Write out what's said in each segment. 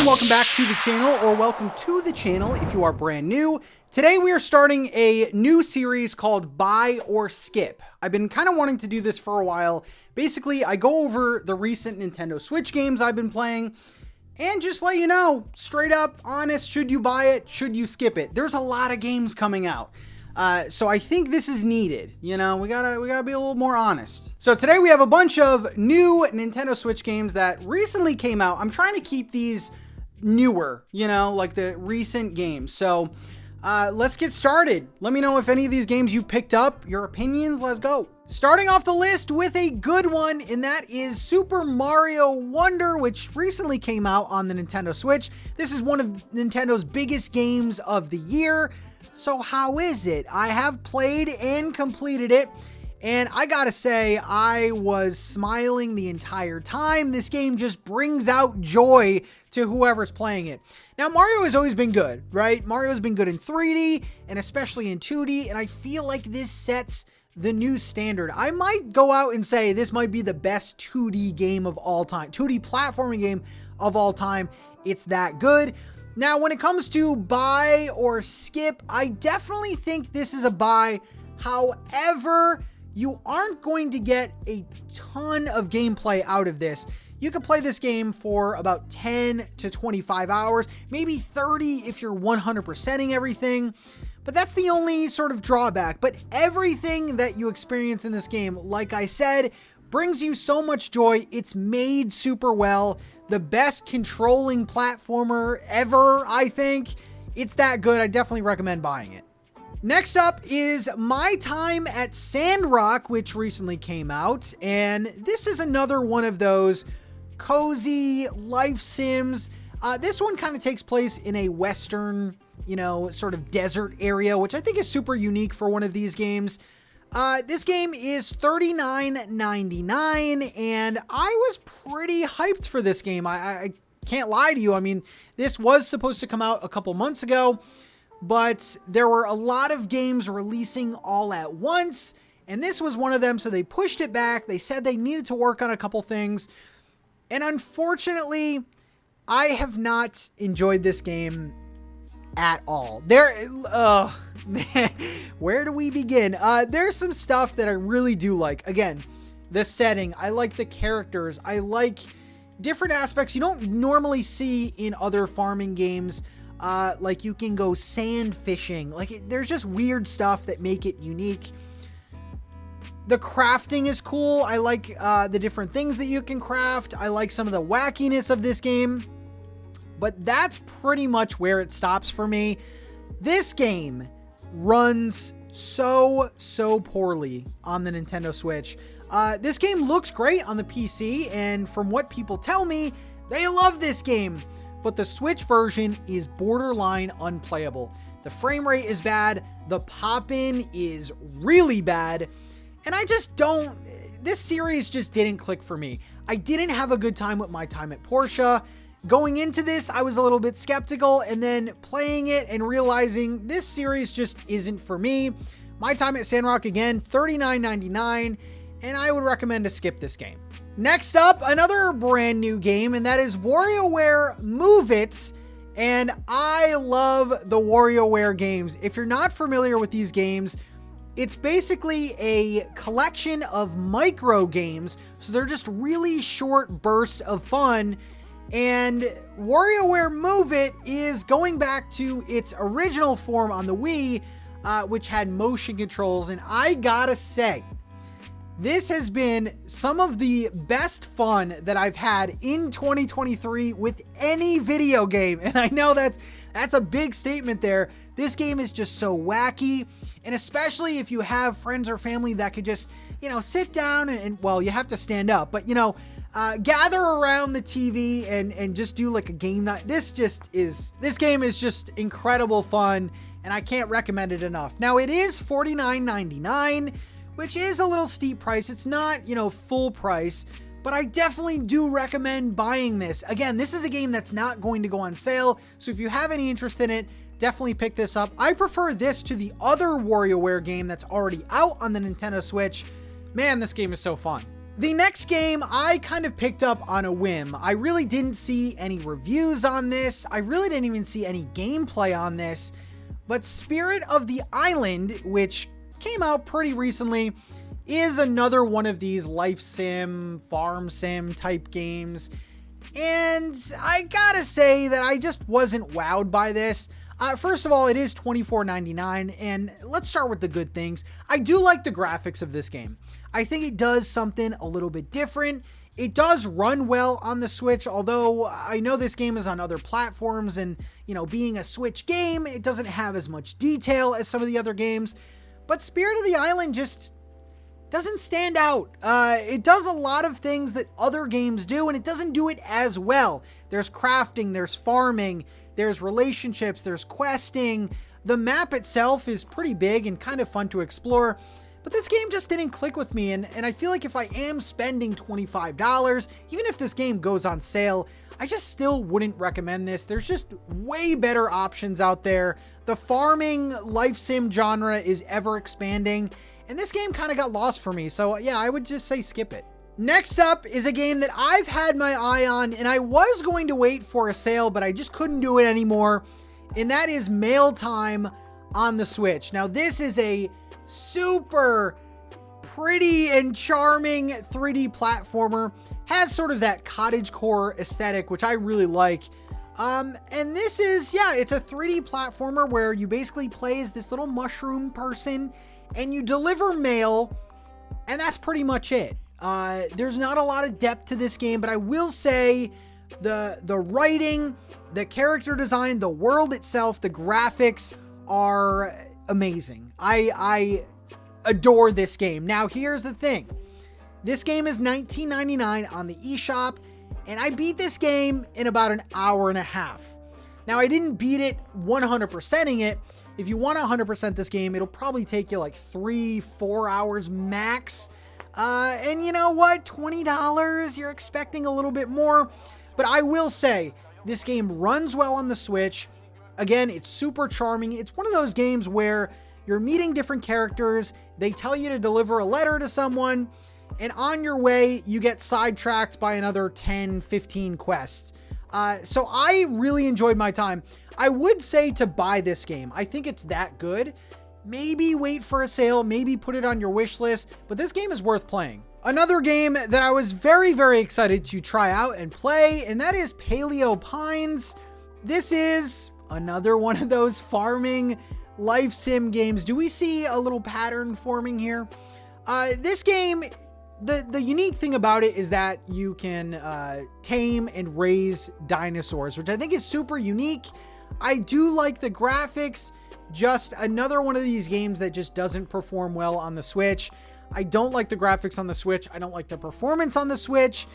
welcome back to the channel, or welcome to the channel if you are brand new. Today we are starting a new series called Buy or Skip. I've been kind of wanting to do this for a while. Basically, I go over the recent Nintendo Switch games I've been playing and just let you know, straight up, honest, should you buy it, should you skip it? There's a lot of games coming out. So I think this is needed. You know, we gotta be a little more honest. So today we have a bunch of new Nintendo Switch games that recently came out. I'm trying to keep these newer, you know, like the recent games. So let's get started. Let me know if any of these games you picked up, your opinions, let's go. Starting off the list with a good one, and that is Super Mario Wonder, which recently came out on the Nintendo Switch. This is one of Nintendo's biggest games of the year. So how is it? I have played and completed it, and I gotta say, I was smiling the entire time. This game just brings out joy to whoever's playing it. Now, Mario has always been good, right? Mario's been good in 3D, and especially in 2D, and I feel like this sets the new standard. I might go out and say this might be the best 2D game of all time, 2D platforming game of all time. It's that good. Now, when it comes to buy or skip, I definitely think this is a buy. However, you aren't going to get a ton of gameplay out of this. You can play this game for about 10 to 25 hours, maybe 30 if you're 100%ing everything. But that's the only sort of drawback. But everything that you experience in this game, like I said, brings you so much joy. It's made super well. The best controlling platformer ever, I think. It's that good. I definitely recommend buying it. Next up is My Time at Sandrock, which recently came out. And this is another one of those cozy life sims. This one kind of takes place in a Western, you know, sort of desert area, which I think is super unique for one of these games. This game is $39.99, and I was pretty hyped for this game. I can't lie to you. I mean, this was supposed to come out a couple months ago, but there were a lot of games releasing all at once, and this was one of them, so they pushed it back. They said they needed to work on a couple things, and unfortunately, I have not enjoyed this game at all. Man, where do we begin? There's some stuff that I really do like. Again, the setting. I like the characters. I like different aspects you don't normally see in other farming games. Like you can go sand fishing. There's just weird stuff that make it unique. The crafting is cool. I like the different things that you can craft. I like some of the wackiness of this game. But that's pretty much where it stops for me. This game runs so poorly on the Nintendo Switch. This game looks great on the PC, and from what people tell me, they love this game. But the Switch version is borderline unplayable. The frame rate is bad. The pop-in is really bad. And I just don't... This series just didn't click for me. I didn't have a good time with My Time at Portia. Going into this, I was a little bit skeptical, and then playing it and realizing this series just isn't for me. My Time at Sandrock, again, $39.99, and I would recommend to skip this game. Next up, another brand new game, and that is WarioWare MOVE IT, and I love the WarioWare games. If you're not familiar with these games, it's basically a collection of micro games, so they're just really short bursts of fun. And WarioWare MOVE IT is going back to its original form on the Wii, which had motion controls. And I gotta say, this has been some of the best fun that I've had in 2023 with any video game. And I know that's a big statement there. This game is just so wacky. And especially if you have friends or family that could just, you know, sit down and well, you have to stand up, but you know, gather around the TV and just do like a game night. This game is just incredible fun, and I can't recommend it enough. Now, it is $49.99, which is a little steep price. It's not, you know, full price, but I definitely do recommend buying this. Again, this is a game that's not going to go on sale, so if you have any interest in it, definitely pick this up. I prefer this to the other WarioWare game that's already out on the Nintendo Switch. Man, this game is so fun. The next game I kind of picked up on a whim. I really didn't see any reviews on this. I really didn't even see any gameplay on this. But Spirit of the Island, which came out pretty recently, is another one of these life sim, farm sim type games. And I gotta say that I just wasn't wowed by this. First of all, it is $24.99, and let's start with the good things. I do like the graphics of this game. I think it does something a little bit different. It does run well on the Switch, although I know this game is on other platforms, and, you know, being a Switch game, it doesn't have as much detail as some of the other games. But Spirit of the Island just doesn't stand out. It does a lot of things that other games do, and it doesn't do it as well. There's crafting, there's farming, there's relationships, there's questing. The map itself is pretty big and kind of fun to explore, but this game just didn't click with me, and I feel like if I am spending $25, even if this game goes on sale, I just still wouldn't recommend this. There's just way better options out there. The farming life sim genre is ever expanding, and this game kind of got lost for me, so yeah, I would just say skip it. Next up is a game that I've had my eye on, and I was going to wait for a sale, but I just couldn't do it anymore, and that is Mail Time on the Switch. Now, this is a super pretty and charming 3D platformer, has sort of that cottagecore aesthetic, which I really like. And this is, yeah, it's a 3D platformer where you basically play as this little mushroom person, and you deliver mail, and that's pretty much it. There's not a lot of depth to this game, but I will say the writing, the character design, the world itself, the graphics are amazing. I adore this game. Now, here's the thing. This game is $19.99 on the eShop, and I beat this game in about an hour and a half. Now, I didn't beat it 100%ing it. If you want to 100% this game, it'll probably take you like 3-4 hours max. And you know what? $20, you're expecting a little bit more. But I will say, this game runs well on the Switch. Again, it's super charming. It's one of those games where you're meeting different characters. They tell you to deliver a letter to someone, and on your way, you get sidetracked by another 10, 15 quests. So I really enjoyed my time. I would say to buy this game. I think it's that good. Maybe wait for a sale, maybe put it on your wish list, but this game is worth playing. Another game that I was very, very excited to try out and play, and that is Paleo Pines. This is another one of those farming life sim games. Do we see a little pattern forming here? This game, the unique thing about it is that you can tame and raise dinosaurs, which I think is super unique. I do like the graphics. Just another one of these games that just doesn't perform well on the Switch. I don't like the graphics on the Switch. I don't like the performance on the Switch.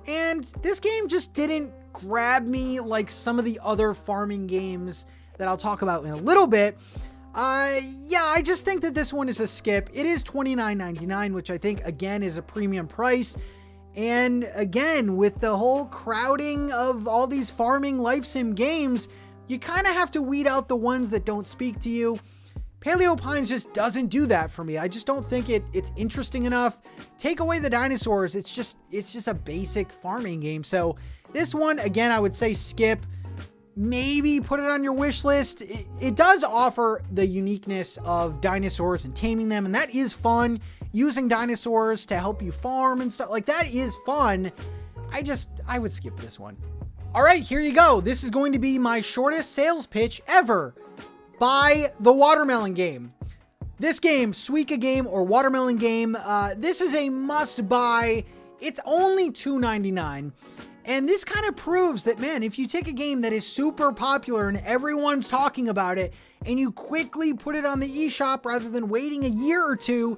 And this game just didn't grab me like some of the other farming games that I'll talk about in a little bit. Yeah, I just think that this one is a skip. It is $29.99, which I think, again, is a premium price. And again, with the whole crowding of all these farming life sim games, you kind of have to weed out the ones that don't speak to you. Paleo Pines just doesn't do that for me. I just don't think it's interesting enough. Take away the dinosaurs, it's just a basic farming game. So this one, again, I would say skip. Maybe put it on your wish list. It does offer the uniqueness of dinosaurs and taming them, and that is fun. Using dinosaurs to help you farm and stuff like that is fun. I would skip this one. All right, here you go. This is going to be my shortest sales pitch ever. Buy the Watermelon Game. This game, Suika Game or Watermelon Game, this is a must buy. It's only $2.99. And this kind of proves that, man, if you take a game that is super popular and everyone's talking about it, and you quickly put it on the eShop rather than waiting a year or two,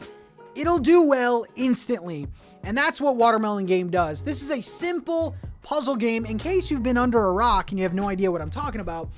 it'll do well instantly. And that's what Watermelon Game does. This is a simple puzzle game. In case you've been under a rock and you have no idea what I'm talking about,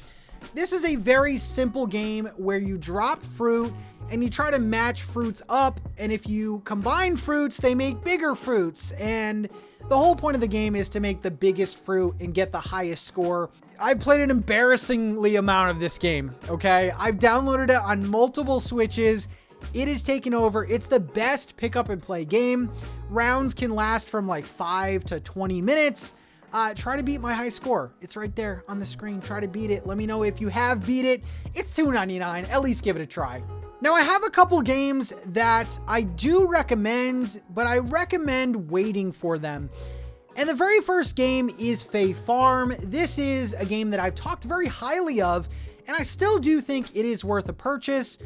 this is a very simple game where you drop fruit and you try to match fruits up, and if you combine fruits, they make bigger fruits, and the whole point of the game is to make the biggest fruit and get the highest score. I played an embarrassingly amount of this game, okay? I've downloaded it on multiple Switches, It is taken over. It's the best pick up and play game. Rounds can last from like 5 to 20 minutes. Try to beat my high score. It's right there on the screen. Try to beat it. Let me know if you have beat it. It's $2.99. At least give it a try. Now, I have a couple games that I do recommend, but I recommend waiting for them. And the very first game is Fae Farm. This is a game that I've talked very highly of, and I still do think it is worth a purchase.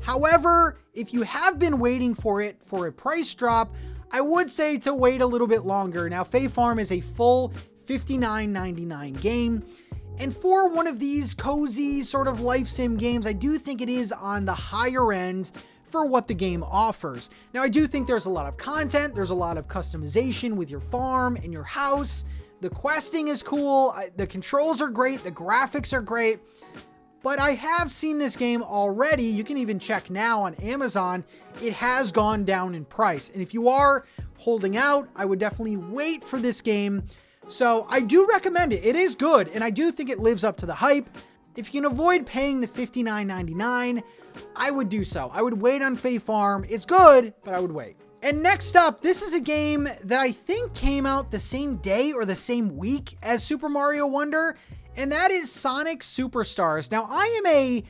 However, if you have been waiting for it for a price drop, I would say to wait a little bit longer. Now, Fae Farm is a full $59.99 game. And for one of these cozy sort of life sim games, I do think it is on the higher end for what the game offers. Now, I do think there's a lot of content. There's a lot of customization with your farm and your house. The questing is cool. The controls are great. The graphics are great. But I have seen this game already. You can even check now on Amazon. It has gone down in price. And if you are holding out, I would definitely wait for this game. So I do recommend it. It is good, and I do think it lives up to the hype. If you can avoid paying the $59.99, I would do so. I would wait on Fae Farm. It's good, but I would wait. And next up, this is a game that I think came out the same day or the same week as Super Mario Wonder, and that is Sonic Superstars. Now, I am a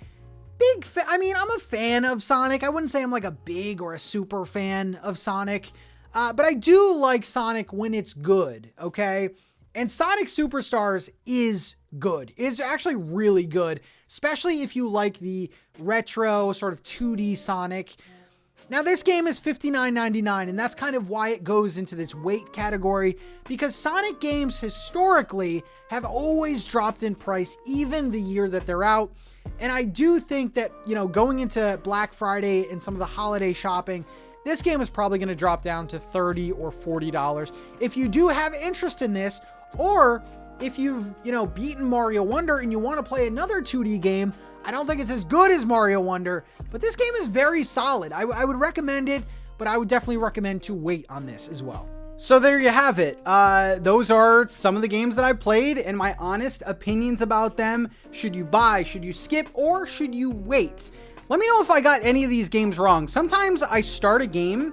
big fan. I mean, I'm a fan of Sonic. I wouldn't say I'm like a big or a super fan of Sonic, but I do like Sonic when it's good, okay? And Sonic Superstars is good. It's actually really good, especially if you like the retro sort of 2D Sonic. Now, this game is $59.99, and that's kind of why it goes into this wait category, because Sonic games historically have always dropped in price, even the year that they're out. And I do think that, you know, going into Black Friday and some of the holiday shopping, this game is probably going to drop down to $30 or $40. If you do have interest in this, or if you've, you know, beaten Mario Wonder and you want to play another 2D game, I don't think it's as good as Mario Wonder, but this game is very solid. I would recommend it, but I would definitely recommend to wait on this as well. So there you have it. Those are some of the games that I played and my honest opinions about them. Should you buy, should you skip, or should you wait? Let me know if I got any of these games wrong. Sometimes I start a game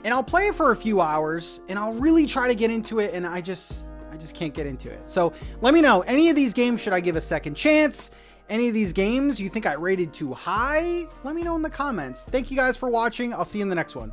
and I'll play it for a few hours and I'll really try to get into it and I just can't get into it. So let me know, any of these games should I give a second chance? Any of these games you think I rated too high? Let me know in the comments. Thank you guys for watching. I'll see you in the next one.